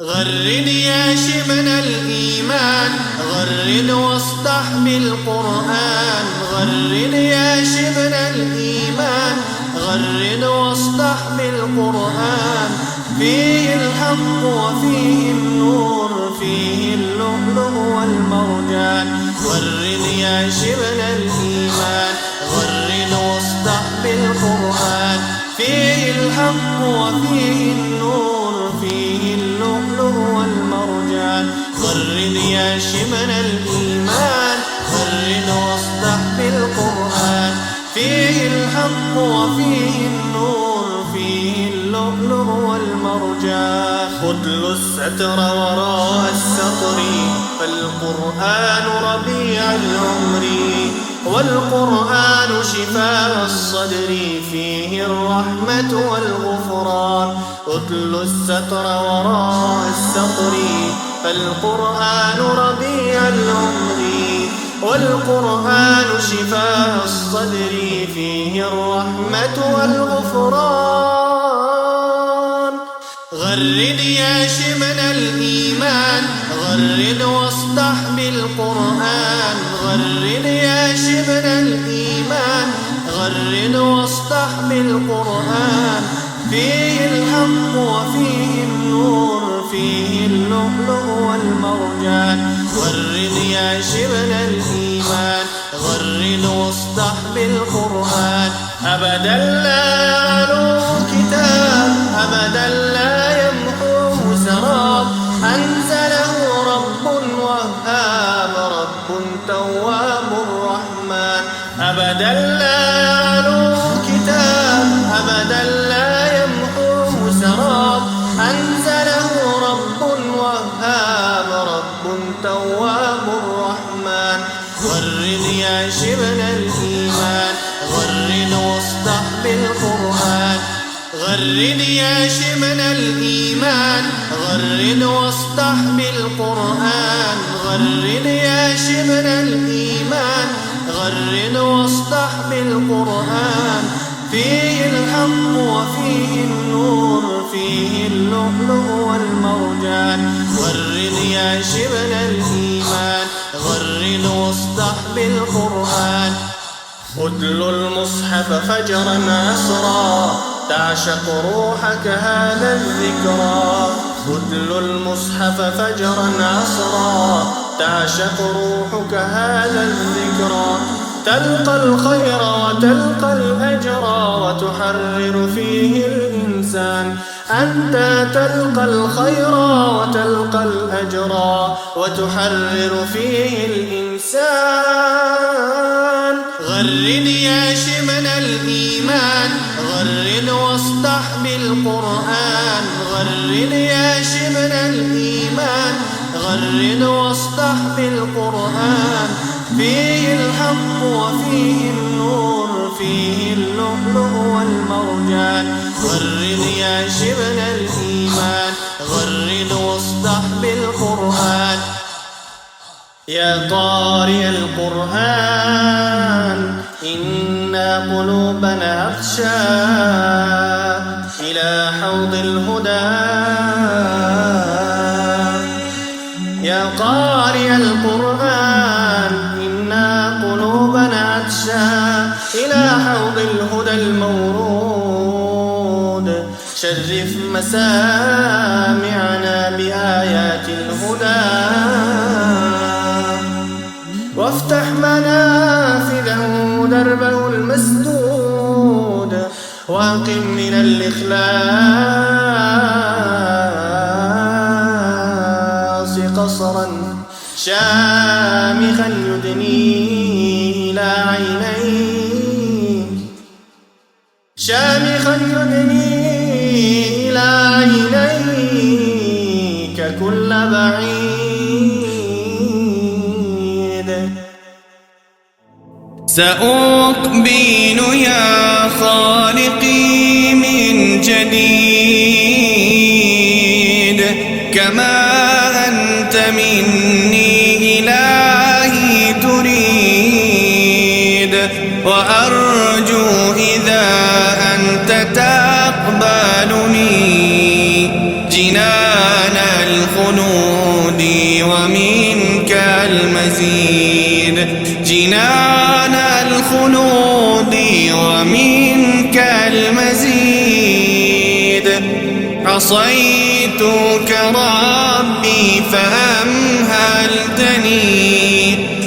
غرد يا شبن الإيمان، غرد واصدح بالقرآن. غرد يا شبن الإيمان، غرد واصدح بالقرآن. فيه الحق وفيه النور، فيه اللؤلؤ والمرجان. غرد يا شبن الإيمان، غرد واصدح بالقرآن. فيه الحق وفيه النور، فيه اللؤلؤ والمرجان. غرد يا شبن الإيمان، غرد واصدح بالقرآن. فيه الحق وفيه النور، فيه اللؤلؤ والمرجان. خذلوا الستر وراء السطر، فالقرآن ربيع العمر، والقرآن شفاء الصدر، فيه الرحمة والغفران. اتلوا الستر وراء السطر، فالقرآن ربيع العمر، والقرآن شفاء الصدر، فيه الرحمة والغفران. غرد يا شبن الإيمان، غرد واصدح بالقرآن. غرد يا شبن الإيمان، غرد واصدح بالقرآن. فيه الحق وفيه النور، فيه اللؤلؤ والمرجان. غرد يا شبن الإيمان، غرد واصدح بالقرآن. أبدا لا يعلو كتاب، أبدا لا يمحوه سراب. أنزله رب وهاب، رب تواب رحمن. أبدا لا يعلو كتاب، أبدا لا يمحوه سراب. أنزله رب وهاب، رب تواب رحمن. غرد يا شبن الإيمان، غرد واصدح بالقرآن. غرد يا شبن الإيمان، غرد واصدح بالقرآن. غرد يا شبن الإيمان، غرد واصدح بالقرآن. فيه الحق وفيه النور، فيه اللؤلؤ والمرجان. غرد يا شبن الإيمان، غرد واصدح بالقرآن. اتلوا المصحف فجرا عصرا، تعشق روحك هذا الذكرى. اتلوا المصحف فجرا عصرا، تعشق روحك هذا الذكرى. تلقى الخير وتلقى الأجر، وتحرر فيه الإنسان. أنت تلقى الخير وتلقى الأجر، وتحرر فيه الإنسان. غرد يا شبن الإيمان، غرد واصدح بالقرآن. غرد يا شبن الإيمان، غرد واصدح بالقرآن. فيه الحق وفيه النور، فيه اللؤلؤ والمرجان. غرد يا شبن الإيمان، غرد واصدح بالقرآن. يا قارئ القرآن، إنا قلوبنا أخشى إلى حوض الهدى. يا قارئ القرآن، إنا قلوبنا أخشى إلى حوض الهدى المورود. شرف مسامعنا بآيات الهدى، وافتح منافذه دربه المسدود. واقم من الإخلاص قصرا شامخا يدنيه إلى عينيك، شامخا يدنيه إلى عينيك كل بعيد. سأقبل يا خالقي من جديد، كما أنت مني إلهي تريد. وأرجو إذا أنت تقبلني جنان عصيتك ربي فأمهلتني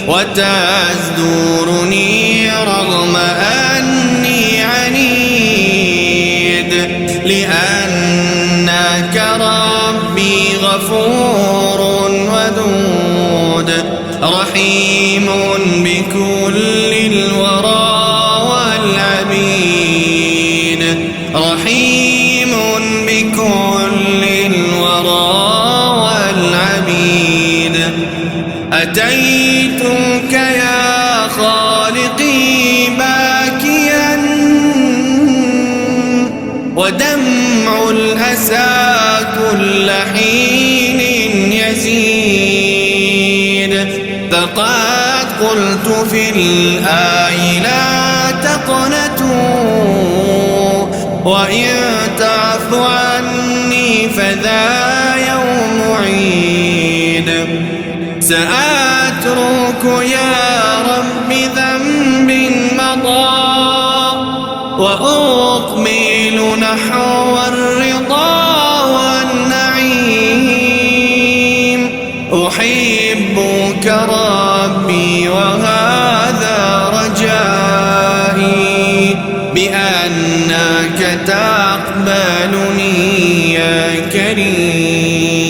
وتزدرني رغم أني عنيد لأنك ربي غفور ودود رحيم بكل الورى والعبيد رحيم بكل الورى والعبيد أتيتك يا خالقي باكيا ودمع الأسى كل حين يزيد فقد قلت في الآي لا تقنطوا وإن تعف عني فذا يوم عيد سأترك يا رب ذنب مضى وأقبل نحو الرضا والنعيم أحبك ربي وهذا رجائي بأنك تقبلني يا كريم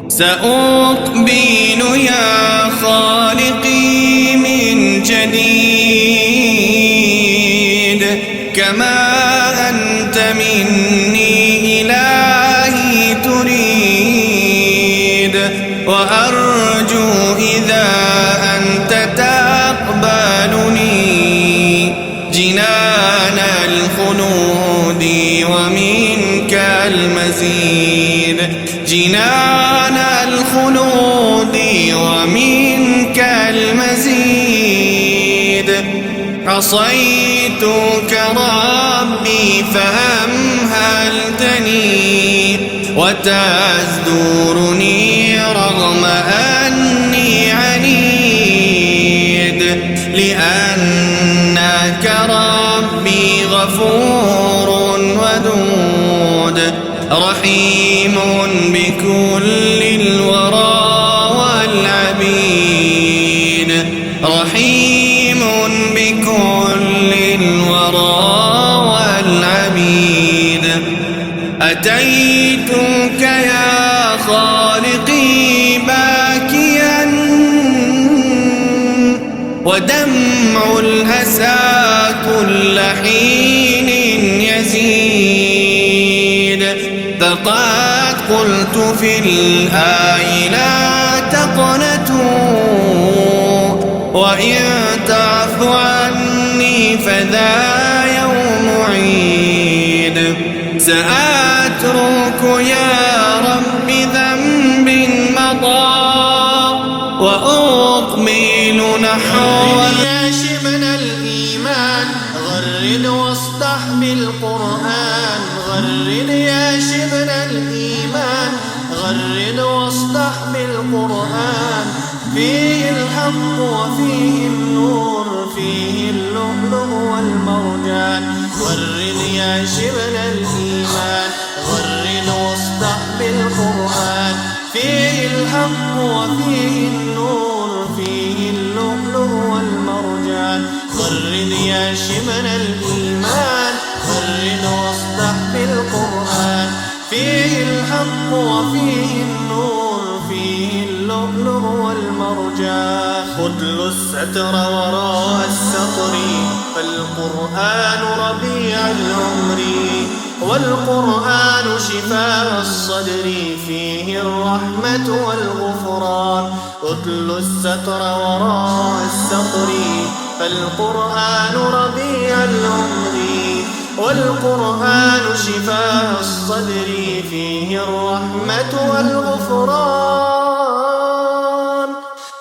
سأقبل يا خالقي من جديد كما أنت مني إلهي تريد وأرجو إذا أنت تقبلني جنان الخلود ومنك المزيد جنان الخلود ومنك المزيد عصيتك ربي فأمهلتني وتزدرني رغم أني عنيد لأنك ربي غفور ودود رحيم بكل الورى والعبيد رحيم بكل الورى والعبيد أتيتك يا خالقي باكيا ودمع الأسى كل حين يزيد فقد قلت في الآي لا تقنطوا وإن تعف عني فذا يوم عيد سأترك يا رب ذنب مضى وأقبل نحو يا شبن الإيمان غرد واصدح بالقرآن غرد يا شبن الإيمان غرد واصدح بالقرآن فيه الحق وفيه النور فيه اللؤلؤ والمرجان غرد يا شبن الإيمان غرد واصدح بالقرآن فيه الحق وفيه النور فيه اللؤلؤ والمرجان غرد يا شبن الإيمان غرد واصدح بالقرآن فيه الحق وفيه النور فيه اللؤلؤ والمرجان خذل الستر وراء السطر فالقرآن ربيع العمر والقرآن شفاء الصدر فيه الرحمة والغفران أتل الستر وراء السطر فالقرآن ربيع العمر والقرآن شفاء الصدر فيه الرحمة والغفران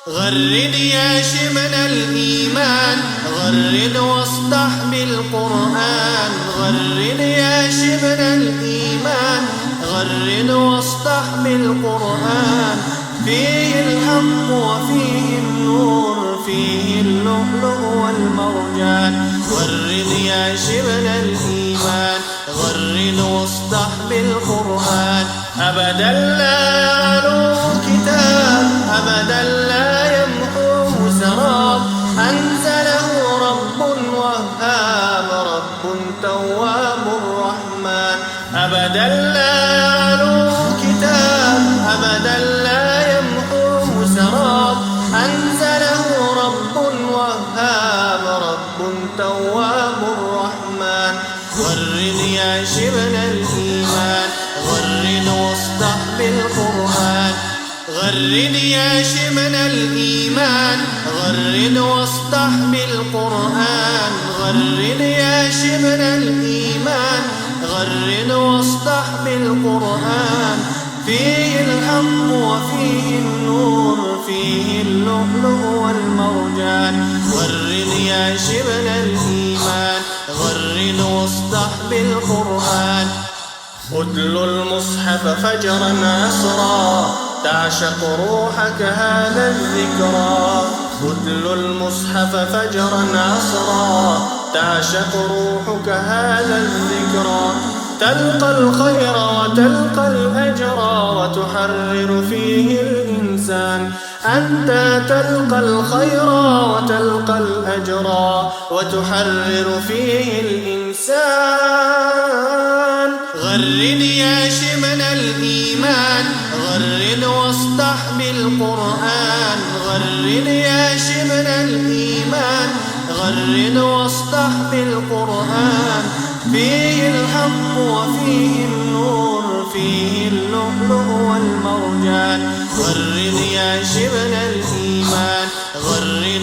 غرد يا شمل الإيمان غرد واصدح بالقرآن غرد يا شمل الإيمان غرد واصدح بالقرآن فيه الحق وفيه النور فيه اللؤلؤ والمرجان غرد يا شمل الإيمان الإيمان غرد واصدح بالقرآن أبدا لا يعلو كتاب أبدا لا يمحو سراب أنزله رب وهاب رب تواب رحمن أبدا لا يعلو كتاب أبدا لا يمحو سراب أنزله رب وهاب رب تواب رحمن غرد يا شبل الإيمان غرد واصدح بالقرآن غرد يا شبل الإيمان غرد واصدح بالقرآن غرد يا شبل الإيمان غرد واصدح بالقرآن فيه الحق وفيه النور فيه اللؤلؤ والمرجان غرد يا شبل الإيمان غرد واصدح بالقرآن أتل المصحف فجرا عصرا تعشق روحك هذا الذكرى أتل المصحف فجرا عصرا تعشق روحك هذا الذكرى تلقى الخير وتلقى الأجر وتحرر فيه الإنسان أنت تلقى الخير وتلقى الأجر وتحرر فيه الإنسان غرد يا شبل الإيمان غرد واصدح بالقرآن غرد يا شبل الإيمان غرد واصدح بالقرآن فيه الحق وفيه النور فيه اللؤلؤ والمرجان غرد يا شبل الإيمان غرد